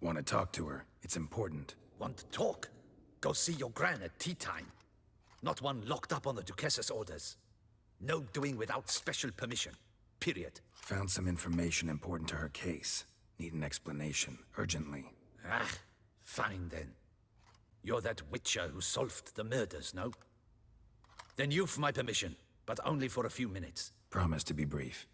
Want to talk to her? It's important. Want to talk? Go see your gran at tea time. Not one locked up on the Duchess's orders. No doing without special permission. Period. Found some information important to her case. Need an explanation, urgently. Ah, fine then. You're that witcher who solved the murders, no? Then you've my permission, but only for a few minutes. Promise to be brief.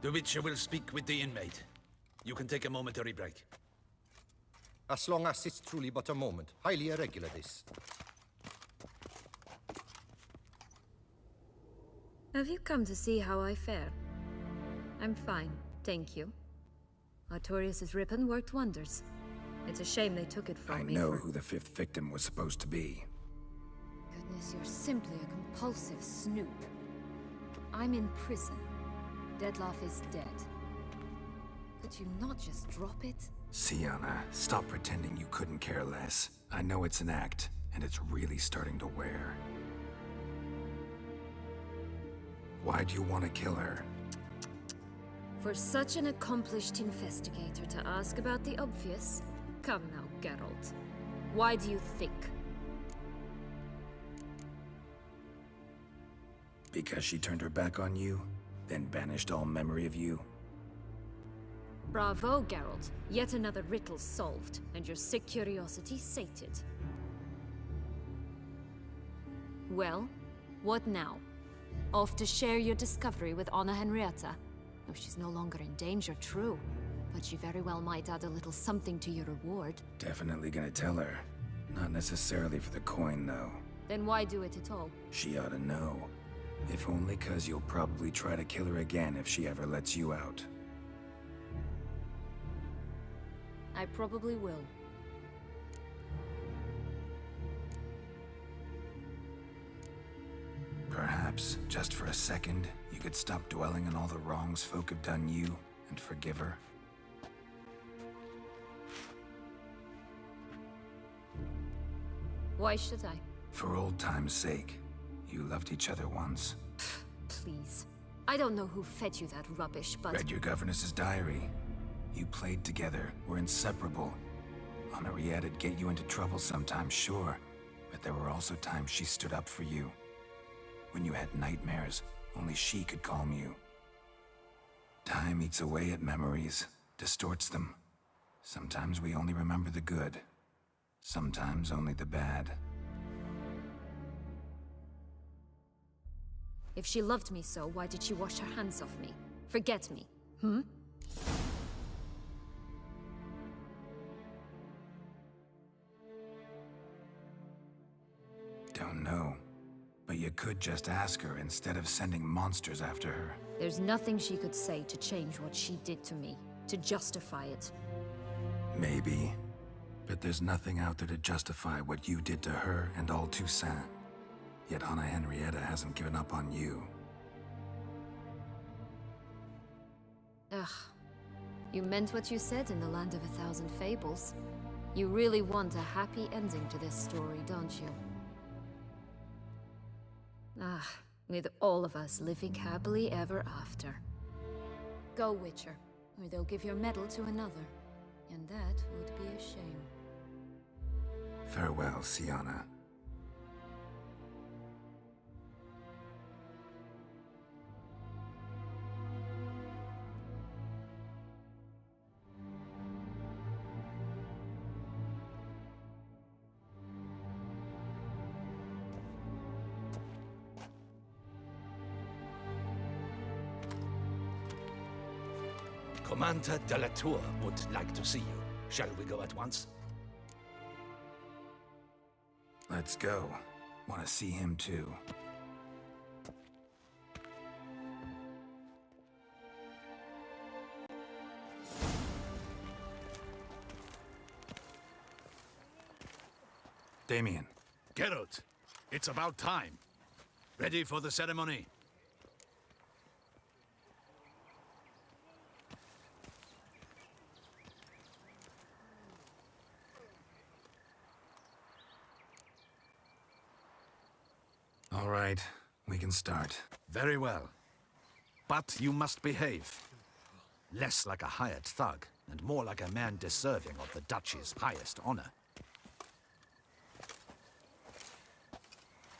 The Witcher will speak with the inmate. You can take a momentary break. As long as it's truly but a moment. Highly irregular, this. Have you come to see how I fare? I'm fine, thank you. Artorius' ribbon worked wonders. It's a shame they took it from me. I know who the fifth victim was supposed to be. Goodness, you're simply a compulsive snoop. I'm in prison. Deadloff is dead. Could you not just drop it? Sienna, stop pretending you couldn't care less. I know it's an act, and it's really starting to wear. Why do you want to kill her? For such an accomplished investigator to ask about the obvious? Come now, Geralt. Why do you think? Because she turned her back on you, then banished all memory of you? Bravo, Geralt. Yet another riddle solved, and your sick curiosity sated. Well, what now? Off to share your discovery with Anna Henrietta? Oh, she's no longer in danger, true. But she very well might add a little something to your reward. Definitely gonna tell her. Not necessarily for the coin, though. Then why do it at all? She ought to know. If only 'cause you'll probably try to kill her again if she ever lets you out. I probably will. Perhaps, just for a second, you could stop dwelling on all the wrongs folk have done you and forgive her. Why should I? For old time's sake. You loved each other once. Please. I don't know who fed you that rubbish, but... Read your governess's diary. You played together, were inseparable. Henriette'd get you into trouble sometimes, sure. But there were also times she stood up for you. When you had nightmares, only she could calm you. Time eats away at memories, distorts them. Sometimes we only remember the good. Sometimes only the bad. If she loved me so, why did she wash her hands off me? Forget me, hmm? Don't know. But you could just ask her instead of sending monsters after her. There's nothing she could say to change what she did to me, to justify it. Maybe. But there's nothing out there to justify what you did to her and all Toussaint. Yet Anna Henrietta hasn't given up on you. Ugh. You meant what you said in the Land of a Thousand Fables. You really want a happy ending to this story, don't you? Ah, with all of us living happily ever after. Go, Witcher, or they'll give your medal to another. And that would be a shame. Farewell, Sienna. Commander de la Tour would like to see you. Shall we go at once? Let's go. Want to see him too. Damien. Geralt, it's about time. Ready for the ceremony? All right, we can start. Very well. But you must behave. Less like a hired thug, and more like a man deserving of the Duchy's highest honor.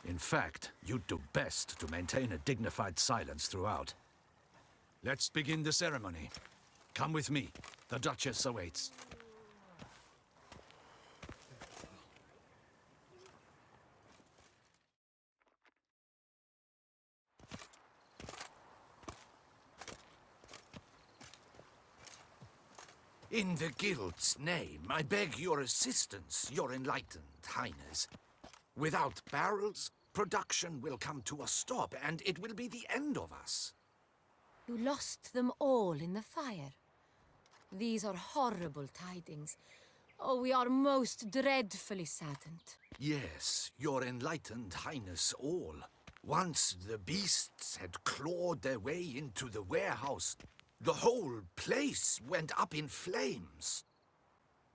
In fact, you'd do best to maintain a dignified silence throughout. Let's begin the ceremony. Come with me. The Duchess awaits. In the Guild's name, I beg your assistance, your enlightened highness. Without barrels, production will come to a stop, and it will be the end of us. You lost them all in the fire. These are horrible tidings. Oh, we are most dreadfully saddened. Yes, your enlightened highness all. Once the beasts had clawed their way into the warehouse, the whole place went up in flames.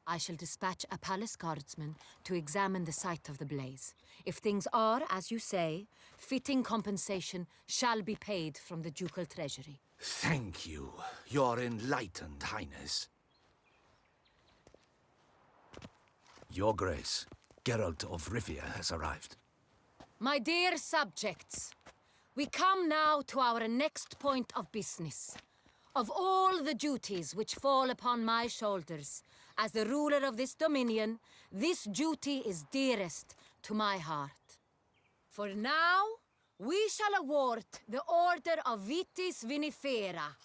I shall dispatch a palace guardsman to examine the site of the blaze. If things are, as you say, fitting compensation shall be paid from the ducal treasury. Thank you, your enlightened highness. Your Grace, Geralt of Rivia has arrived. My dear subjects, we come now to our next point of business. Of all the duties which fall upon my shoulders, as the ruler of this dominion, this duty is dearest to my heart. For now, we shall award the Order of Vitis Vinifera,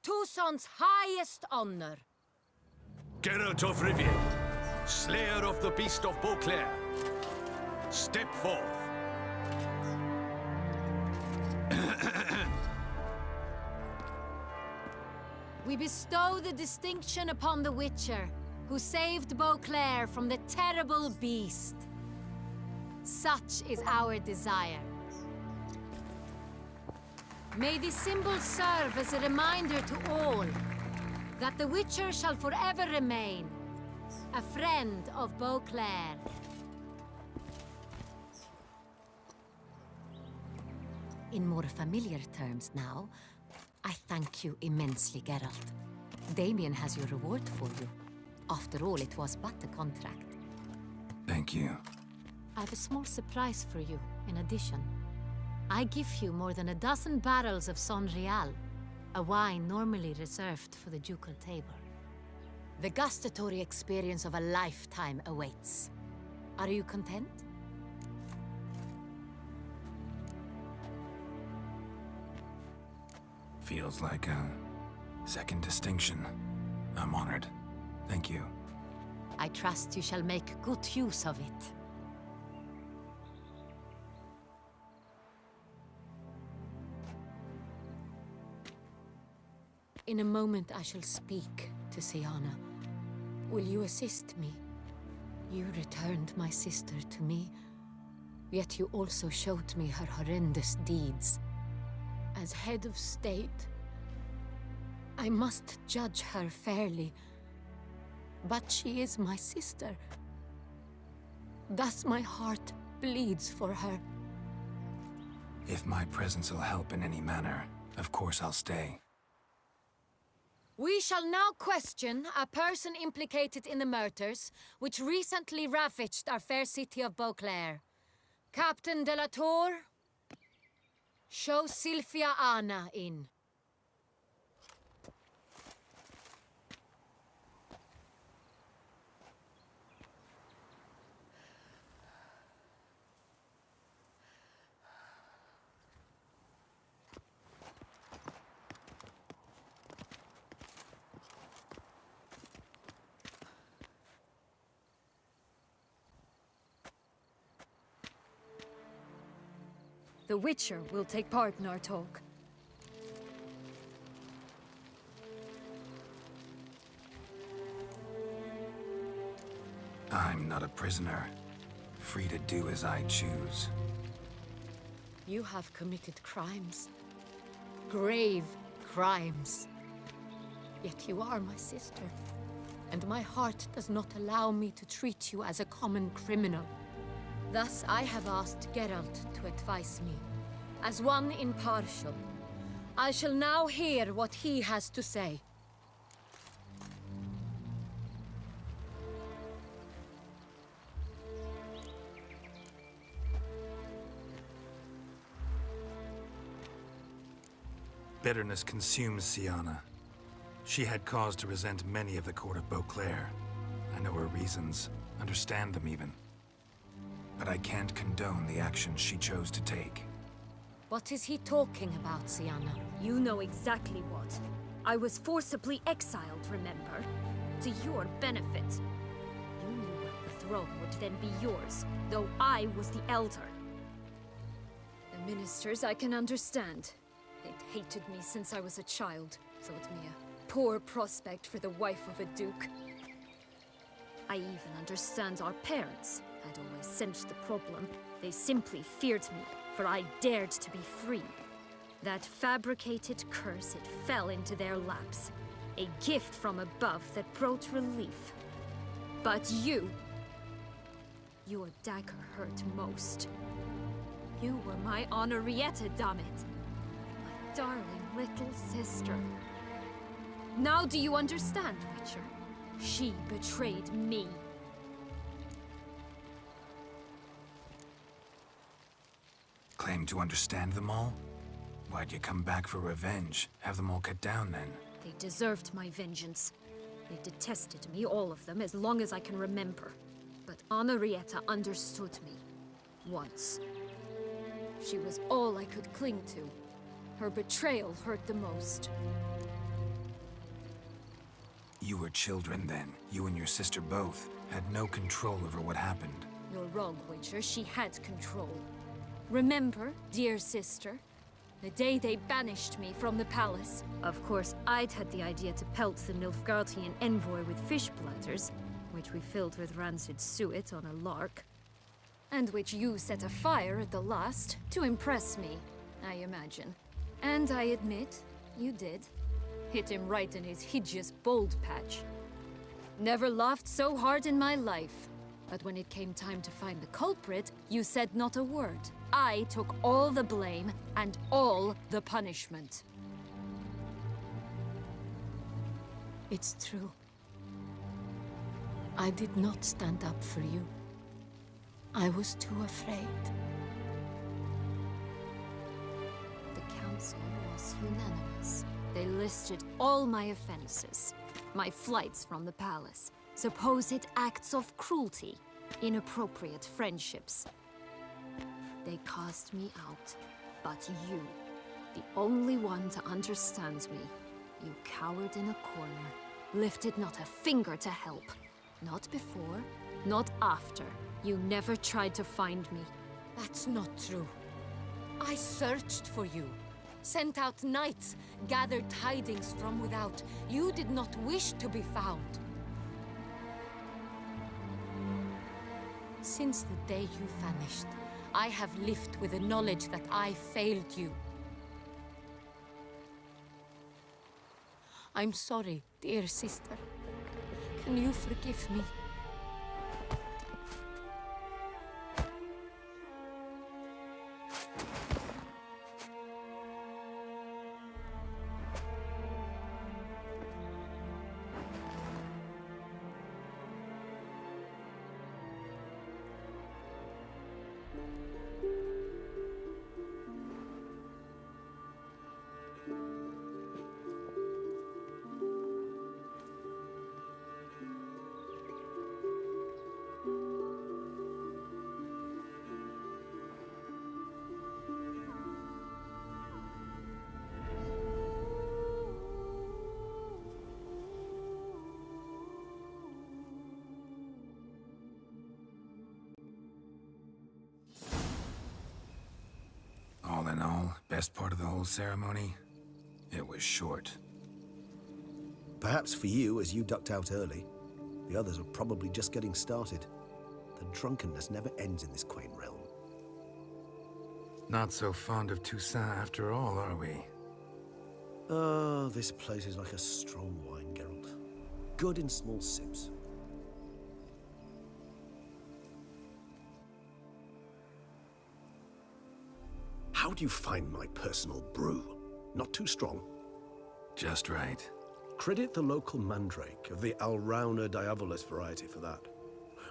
Tucson's highest honor. Geralt of Rivia, slayer of the beast of Beauclair, step forth. We bestow the distinction upon the Witcher, who saved Beauclair from the terrible beast. Such is our desire. May this symbol serve as a reminder to all that the Witcher shall forever remain a friend of Beauclair. In more familiar terms now, I thank you immensely, Geralt. Damien has your reward for you. After all, it was but a contract. Thank you. I have a small surprise for you, in addition. I give you more than a dozen barrels of Son Real, a wine normally reserved for the ducal table. The gustatory experience of a lifetime awaits. Are you content? Feels like a second distinction. I'm honored. Thank you. I trust you shall make good use of it. In a moment I shall speak to Siana. Will you assist me? You returned my sister to me, yet you also showed me her horrendous deeds. As head of state, I must judge her fairly. But she is my sister. Thus my heart bleeds for her. If my presence will help in any manner, of course I'll stay. We shall now question a person implicated in the murders which recently ravaged our fair city of Beauclair. Captain de la Tour, show Sylvia Anna in. The Witcher will take part in our talk. I'm not a prisoner, free to do as I choose. You have committed crimes. Grave crimes. Yet you are my sister. And my heart does not allow me to treat you as a common criminal. Thus I have asked Geralt to advise me. As one impartial, I shall now hear what he has to say. Bitterness consumes Sienna. She had cause to resent many of the court of Beauclair. I know her reasons, understand them even. But I can't condone the actions she chose to take. What is he talking about, Sienna? You know exactly what. I was forcibly exiled, remember? To your benefit. You knew well the throne would then be yours, though I was the elder. The ministers I can understand. They'd hated me since I was a child, thought me a poor prospect for the wife of a duke. I even understand our parents. I'd always sensed the problem. They simply feared me, for I dared to be free. That fabricated curse, it fell into their laps. A gift from above that brought relief. But you... your dagger hurt most. You were my Henrietta, damn it. My darling little sister. Now do you understand, Witcher? She betrayed me. Claim to understand them all? Why'd you come back for revenge? Have them all cut down then? They deserved my vengeance. They detested me, all of them, as long as I can remember. But Henrietta understood me. Once. She was all I could cling to. Her betrayal hurt the most. You were children then. You and your sister both had no control over what happened. You're wrong, Witcher. She had control. Remember, dear sister? The day they banished me from the palace. Of course, I'd had the idea to pelt the Nilfgaardian envoy with fish platters, which we filled with rancid suet on a lark. And which you set afire at the last, to impress me, I imagine. And I admit, you did. Hit him right in his hideous bald patch. Never laughed so hard in my life. But when it came time to find the culprit, you said not a word. I took all the blame and all the punishment. It's true. I did not stand up for you. I was too afraid. The council was unanimous. They listed all my offenses. My flights from the palace, supposed acts of cruelty, inappropriate friendships. They cast me out, but you, the only one to understand me, you cowered in a corner, lifted not a finger to help. Not before, not after. You never tried to find me. That's not true. I searched for you. Sent out knights, gathered tidings from without. You did not wish to be found. Since the day you vanished, I have lived with the knowledge that I failed you. I'm sorry, dear sister. Can you forgive me? best part of the whole ceremony? It was short. Perhaps for you, as you ducked out early. The others are probably just getting started. The drunkenness never ends in this quaint realm. Not so fond of Toussaint after all, are we? Oh, this place is like a strong wine, Geralt. Good in small sips. How do you find my personal brew? Not too strong? Just right. Credit the local mandrake of the Alrauna diabolus variety for that.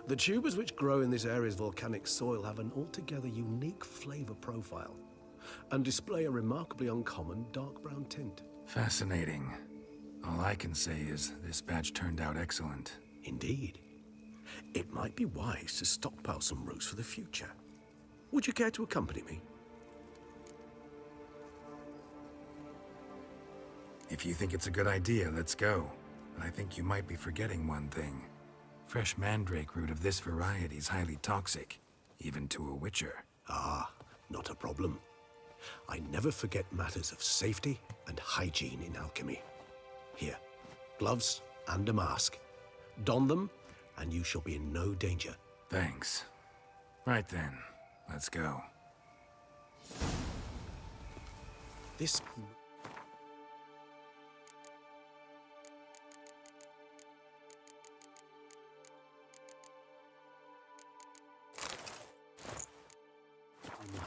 The tubers which grow in this area's volcanic soil have an altogether unique flavor profile and display a remarkably uncommon dark brown tint. Fascinating. All I can say is this batch turned out excellent. Indeed. It might be wise to stockpile some roots for the future. Would you care to accompany me? If you think it's a good idea, let's go. But I think you might be forgetting one thing. Fresh mandrake root of this variety is highly toxic, even to a witcher. Ah, not a problem. I never forget matters of safety and hygiene in alchemy. Here, gloves and a mask. Don them, and you shall be in no danger. Thanks. Right then, let's go. This...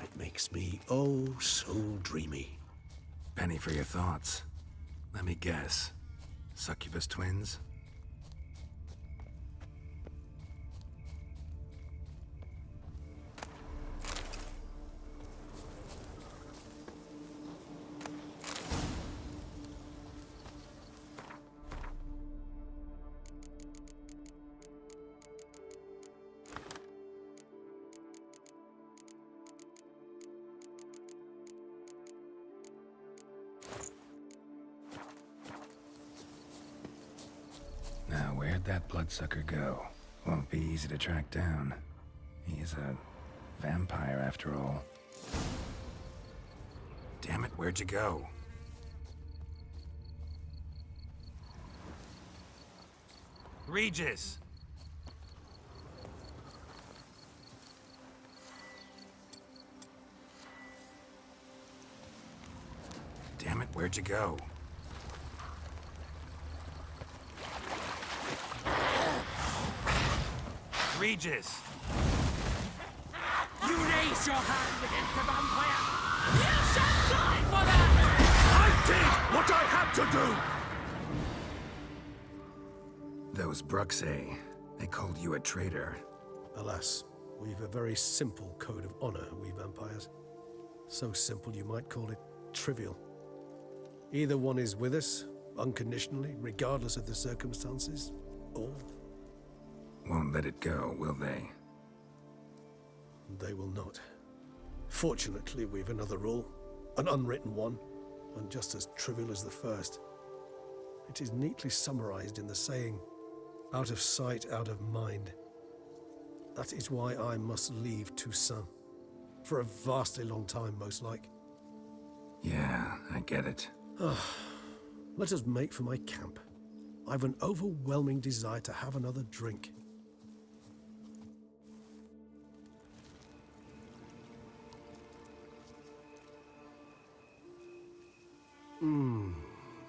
It makes me oh so dreamy. Penny for your thoughts. Let me guess. Succubus twins? Now, where'd that bloodsucker go? Won't be easy to track down. He is a vampire, after all. Damn it, where'd you go? Regis! Damn it, where'd you go? Regis! You raise your hand against the vampire! You shall die for that! I did what I had to do! Those Bruxay, they called you a traitor. Alas, we've a very simple code of honor, we vampires. So simple you might call it trivial. Either one is with us, unconditionally, regardless of the circumstances, or... Won't let it go, will they? they will not. Fortunately, we've another rule, an unwritten one, and just as trivial as the first. It is neatly summarized in the saying, out of sight, out of mind. That is why I must leave Toussaint. For a vastly long time, most like. Yeah, I get it. Let us make for my camp. I've an overwhelming desire to have another drink.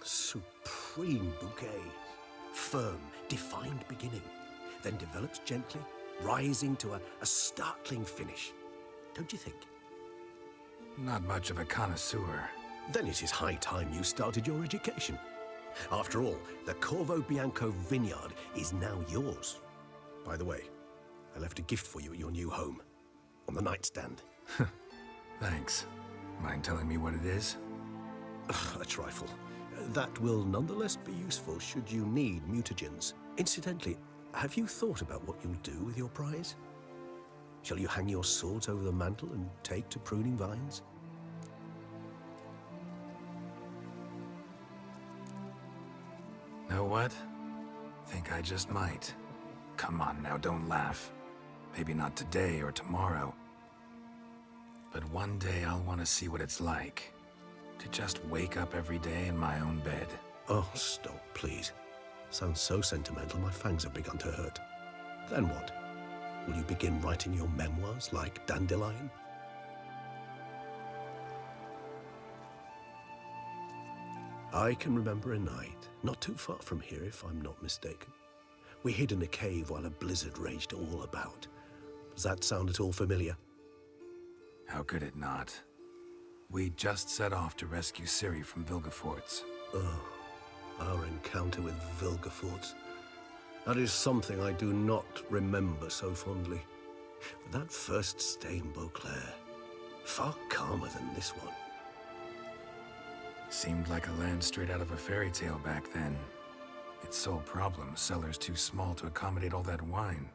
Supreme bouquet. Firm, defined beginning, then develops gently, rising to a startling finish. Don't you think? Not much of a connoisseur. Then it is high time you started your education. After all, the Corvo Bianco vineyard is now yours. By the way, I left a gift for you at your new home, on the nightstand. Thanks. Mind telling me what it is? A trifle. That will nonetheless be useful should you need mutagens. Incidentally, have you thought about what you'll do with your prize? Shall you hang your swords over the mantle and take to pruning vines? Know what? Think I just might. Come on now, don't laugh. Maybe not today or tomorrow. But one day I'll want to see what it's like To just wake up every day in my own bed. Oh, stop, please. Sounds so sentimental, my fangs have begun to hurt. Then what? Will you begin writing your memoirs like Dandelion? I can remember a night, not too far from here if I'm not mistaken. We hid in a cave while a blizzard raged all about. Does that sound at all familiar? How could it not? We just set off to rescue Ciri from Vilgefortz. Oh, our encounter with Vilgefortz. That is something I do not remember so fondly. But that first stay in Beauclair, far calmer than this one. Seemed like a land straight out of a fairy tale back then. Its sole problem, cellars too small to accommodate all that wine.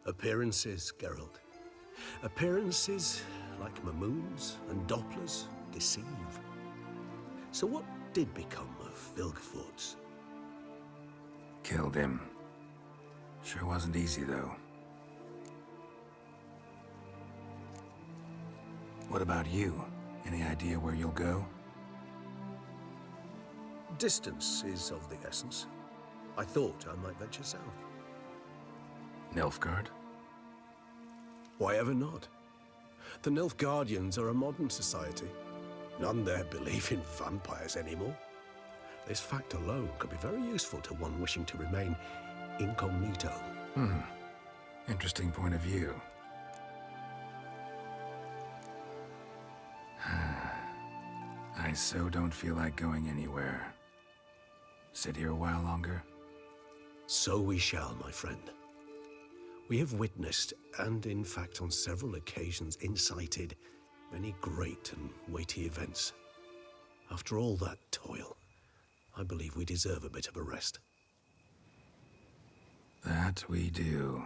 Appearances, Geralt. Appearances, like Mamoons and Dopplers, deceive. So what did become of Vilgefortz? Killed him. Sure wasn't easy, though. What about you? Any idea where you'll go? Distance is of the essence. I thought I might venture south. Nilfgaard? Why ever not? The Nilfgaardians are a modern society. None there believe in vampires anymore. This fact alone could be very useful to one wishing to remain incognito. Interesting point of view. I so don't feel like going anywhere. Sit here a while longer? So we shall, my friend. We have witnessed, and in fact on several occasions incited, many great and weighty events. After all that toil, I believe we deserve a bit of a rest. That we do.